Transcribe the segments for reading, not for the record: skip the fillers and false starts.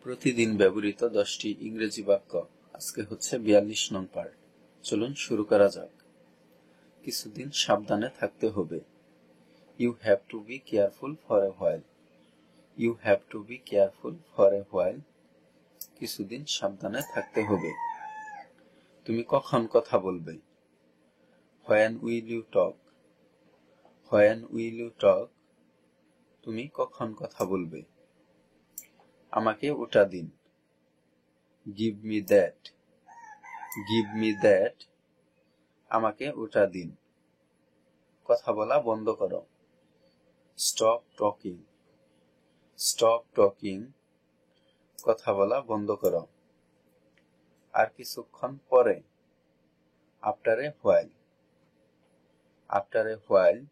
প্রতিদিন ব্যবহৃত 10টি ইংরেজি বাক্য। আজকে হচ্ছে 42 নং পার্ট। চলুন শুরু করা যাক। কিছুদিন সাবধানে থাকতে হবে। You have to be careful for a while. You have to be careful for a while. কিছুদিন সাবধানে থাকতে হবে। তুমি কখন কথা বলবে? When will you talk? When will you talk? তুমি কখন কথা বলবে? আমাকে ওটা দিন। Give me that. Give me that. আমাকে ওটা দিন। কথা বলা বন্ধ করো। Stop talking. Stop talking. কথা বলা বন্ধ করো। আর কিছুক্ষণ পরে। After a while. After a while.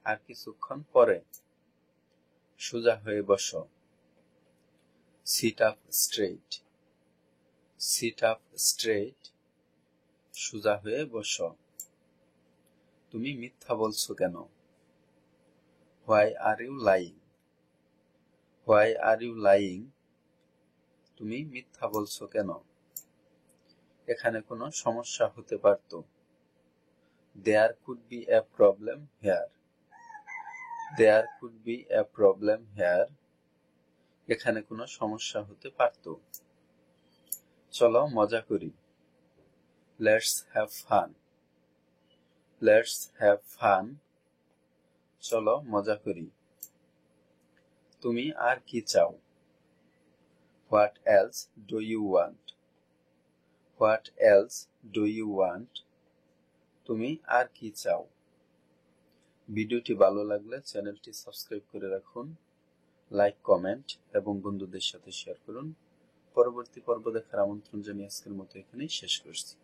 আর কিছুক্ষণ পরে। সোজা হয়ে বসো। Sit up straight. Sit up straight. সোজা হয়ে বসো। তুমি মিথ্যা বলছো কেন? Why are you lying? Why are you lying? তুমি মিথ্যা বলছো কেন? এখানে কোনো সমস্যা হতে পারত। There could be a problem here. There could be a problem here. এখানে কোনো সমস্যা হতে পারত। চলো মজা করি। Let's have fun. Let's have fun. চলো মজা করি। তুমি আর কি চাও? What else do you want? What else do you want? তুমি আর কি চাও? ভিডিওটি ভালো লাগলে চ্যানেলটি সাবস্ক্রাইব করে রাখুন, লাইক, কমেন্ট এবং বন্ধুদের সাথে শেয়ার করুন। পরবর্তী পর্ব দেখার আমন্ত্রণ জানিয়ে আজকের মতো এখানেই শেষ করছি।